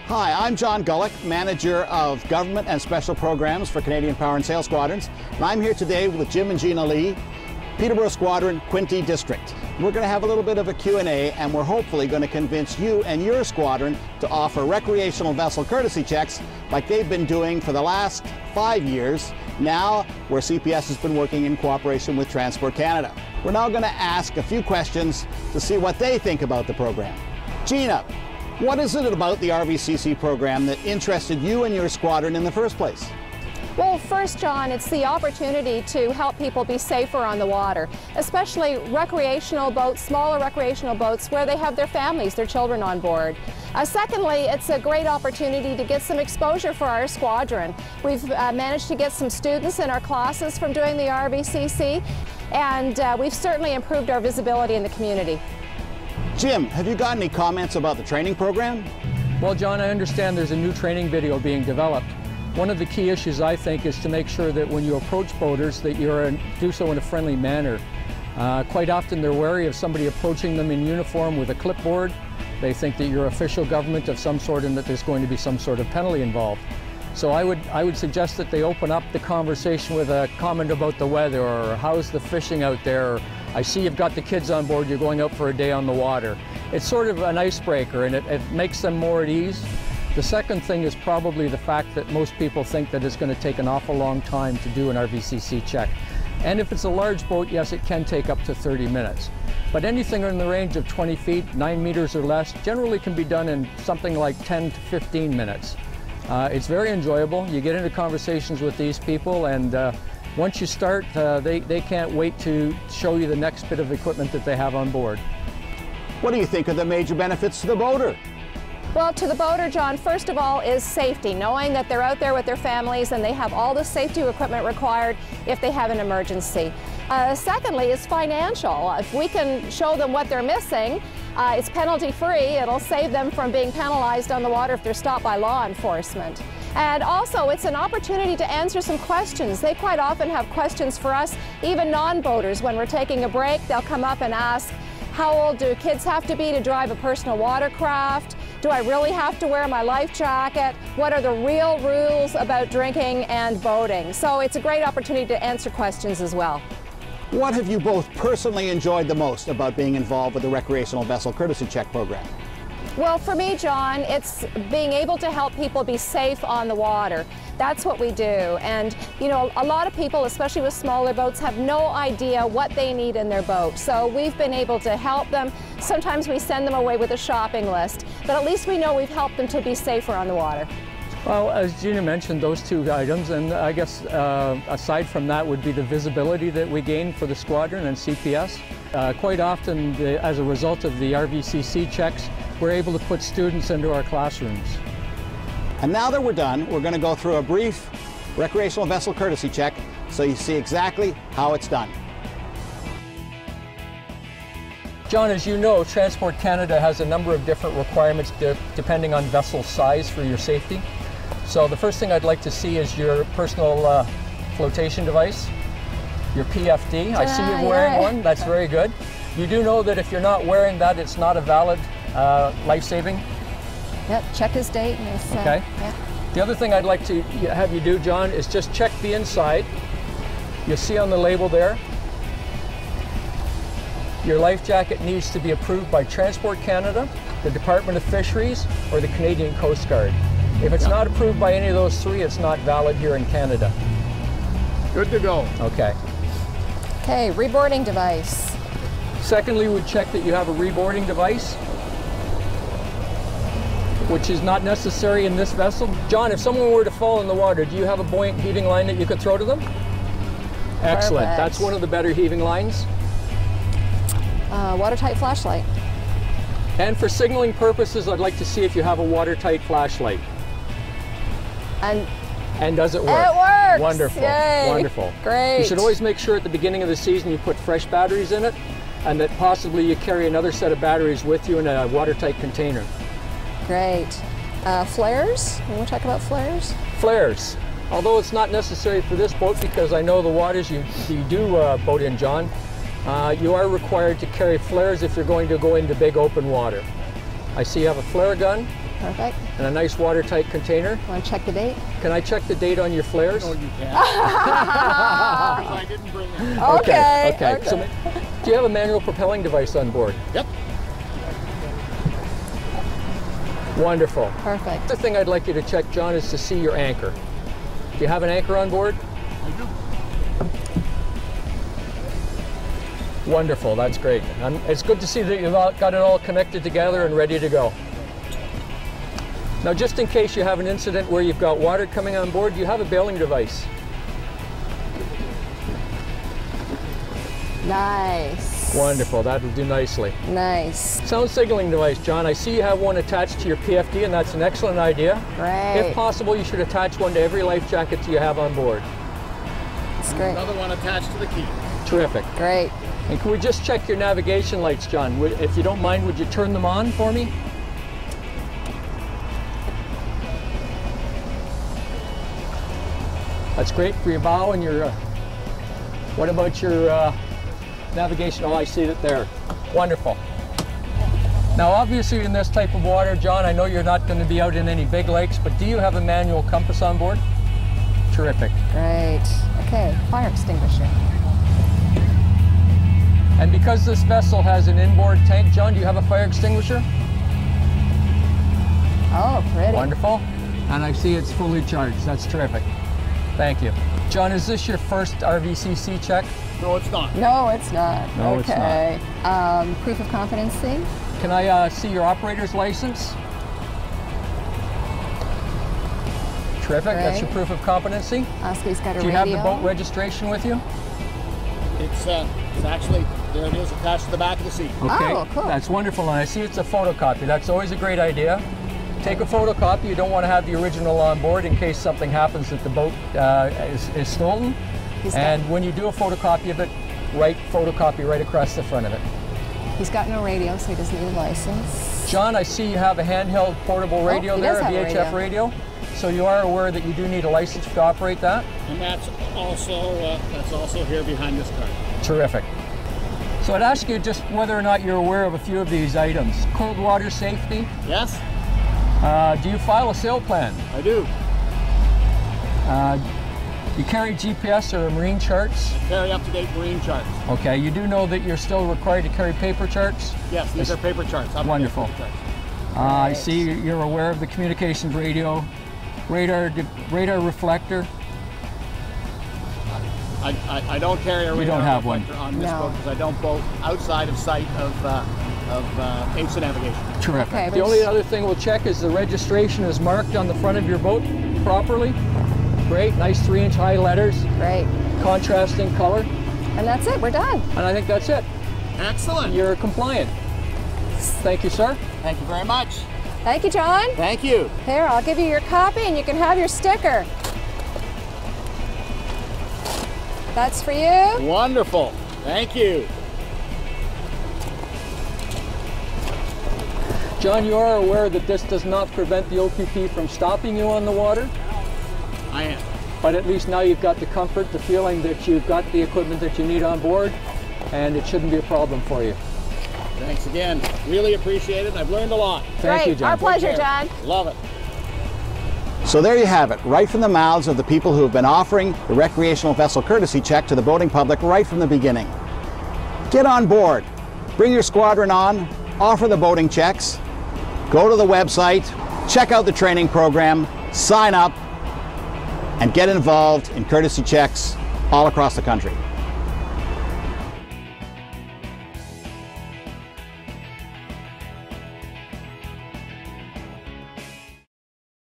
Hi, I'm John Gullick, Manager of Government and Special Programs for Canadian Power and Sail Squadrons, and I'm here today with Jim and Gina Lee, Peterborough Squadron, Quinte District. We're going to have a little bit of a Q&A, and we're hopefully going to convince you and your squadron to offer recreational vessel courtesy checks like they've been doing for the last 5 years, now where CPS has been working in cooperation with Transport Canada. We're now going to ask a few questions to see what they think about the program. Gina, what is it about the RVCC program that interested you and your squadron in the first place? Well, first, John, it's the opportunity to help people be safer on the water, especially recreational boats, smaller recreational boats where they have their families, their children on board. Secondly, it's a great opportunity to get some exposure for our squadron. We've managed to get some students in our classes from doing the RVCC, and we've certainly improved our visibility in the community. Jim, have you got any comments about the training program? Well, John, I understand there's a new training video being developed. One of the key issues, I think, is to make sure that when you approach boaters that you do so in a friendly manner. Quite often they're wary of somebody approaching them in uniform with a clipboard. They think that you're official government of some sort and that there's going to be some sort of penalty involved. So I would suggest that they open up the conversation with a comment about the weather, or how's the fishing out there, or I see you've got the kids on board, you're going out for a day on the water. It's sort of an icebreaker, and it makes them more at ease. The second thing is probably the fact that most people think that it's going to take an awful long time to do an RVCC check. And if it's a large boat, yes, it can take up to 30 minutes. But anything in the range of 20 feet, 9 meters or less, generally can be done in something like 10 to 15 minutes. It's very enjoyable. You get into conversations with these people, and once you start, they can't wait to show you the next bit of equipment that they have on board. What do you think are the major benefits to the boater? Well, to the boater, John, first of all is safety, knowing that they're out there with their families and they have all the safety equipment required if they have an emergency. Secondly is financial. If we can show them what they're missing, it's penalty-free. It'll save them from being penalized on the water if they're stopped by law enforcement. And also, it's an opportunity to answer some questions. They quite often have questions for us, even non-boaters. When we're taking a break, they'll come up and ask, how old do kids have to be to drive a personal watercraft? Do I really have to wear my life jacket? What are the real rules about drinking and boating? So it's a great opportunity to answer questions as well. What have you both personally enjoyed the most about being involved with the Recreational Vessel Courtesy Check program? Well, for me, John, it's being able to help people be safe on the water. That's what we do. And, you know, a lot of people, especially with smaller boats, have no idea what they need in their boat. So we've been able to help them. Sometimes we send them away with a shopping list, but at least we know we've helped them to be safer on the water. Well, as Gina mentioned, those two items, and I guess aside from that would be the visibility that we gain for the squadron and CPS. Quite often, as a result of the RVCC checks, we're able to put students into our classrooms. And now that we're done, we're going to go through a brief recreational vessel courtesy check so you see exactly how it's done. John, as you know, Transport Canada has a number of different requirements depending on vessel size for your safety. So the first thing I'd like to see is your personal flotation device, your PFD. I see you're wearing one. That's very good. You do know that if you're not wearing that, it's not a valid life-saving? Yep, check his date. And okay. Yeah. The other thing I'd like to have you do, John, is just check the inside. You'll see on the label there, your life jacket needs to be approved by Transport Canada, the Department of Fisheries, or the Canadian Coast Guard. If it's not approved by any of those three, it's not valid here in Canada. Good to go. Okay. Okay, reboarding device. Secondly, we check that you have a reboarding device, which is not necessary in this vessel. John, if someone were to fall in the water, do you have a buoyant heaving line that you could throw to them? Excellent. Perfect. That's one of the better heaving lines. Watertight flashlight. And for signaling purposes, I'd like to see if you have a watertight flashlight. And does it work? It works! Wonderful. Yay. Wonderful. Great. You should always make sure at the beginning of the season you put fresh batteries in it, and that possibly you carry another set of batteries with you in a watertight container. Great. Flares? You want to talk about flares? Flares. Although it's not necessary for this boat, because I know the waters you do boat in, John, you are required to carry flares if you're going to go into big open water. I see you have a flare gun, Perfect. and a nice watertight container. Want to check the date? Can I check the date on your flares? No, you can't. I didn't bring them. Okay. So, do you have a manual propelling device on board? Yep. Wonderful. Perfect. The thing I'd like you to check, John, is to see your anchor. Do you have an anchor on board? I do. Wonderful, that's great. It's good to see that you've got it all connected together and ready to go. Now, just in case you have an incident where you've got water coming on board, do you have a bailing device? Nice. Wonderful, that'll do nicely. Nice. Sound signaling device, John. I see you have one attached to your PFD, and that's an excellent idea. Great. If possible, you should attach one to every life jacket that you have on board. That's great. Another one attached to the key. Terrific. Great. And can we just check your navigation lights, John? If you don't mind, would you turn them on for me? That's great for your bow and your, what about your navigation? Oh, I see it there. Wonderful. Now, obviously in this type of water, John, I know you're not going to be out in any big lakes, but do you have a manual compass on board? Terrific. Great. Okay, fire extinguisher. And because this vessel has an inboard tank, John, do you have a fire extinguisher? Oh, pretty. Wonderful. And I see it's fully charged. That's terrific. Thank you. John, is this your first RVCC check? No, it's not. No, it's not. No, it's okay. Proof of competency. Can I see your operator's license? Terrific. That's your proof of competency. Oscar's got a radio. Do you have the boat registration with you? It's actually, there it is, attached to the back of the seat. Okay. Oh, cool. That's wonderful. And I see it's a photocopy. That's always a great idea. Take a photocopy. You don't want to have the original on board in case something happens that the boat is stolen. And when you do a photocopy of it, write photocopy right across the front of it. He's got no radio, so he doesn't need a license. John, I see you have a handheld portable radio there, a VHF radio. So you are aware that you do need a license to operate that? And that's also here behind this car. Terrific. So I'd ask you just whether or not you're aware of a few of these items. Cold water safety. Yes? Do you file a sail plan? I do. You carry GPS or marine charts? Carry up-to-date marine charts. Okay, you do know that you're still required to carry paper charts? Yes, these are paper charts. Wonderful. Paper charts. I see you're aware of the communications radio, radar reflector. I don't carry a radar You don't have one on this boat because I don't boat outside of sight of aids to navigation. Terrific. Okay, the only other thing we'll check is the registration is marked on the front of your boat properly. Great, nice 3-inch high letters. Great. Contrasting color. And that's it, we're done. And I think that's it. Excellent. You're compliant. Thank you, sir. Thank you very much. Thank you, John. Thank you. Here, I'll give you your copy and you can have your sticker. That's for you. Wonderful. Thank you. John, you are aware that this does not prevent the OPP from stopping you on the water? I am. But at least now you've got the comfort, the feeling that you've got the equipment that you need on board, and it shouldn't be a problem for you. Thanks again. Really appreciate it. I've learned a lot. Thank you, John. Our pleasure, John. Love it. So there you have it, right from the mouths of the people who have been offering the recreational vessel courtesy check to the boating public right from the beginning. Get on board, bring your squadron on, offer the boating checks, go to the website, check out the training program, sign up, and get involved in courtesy checks all across the country.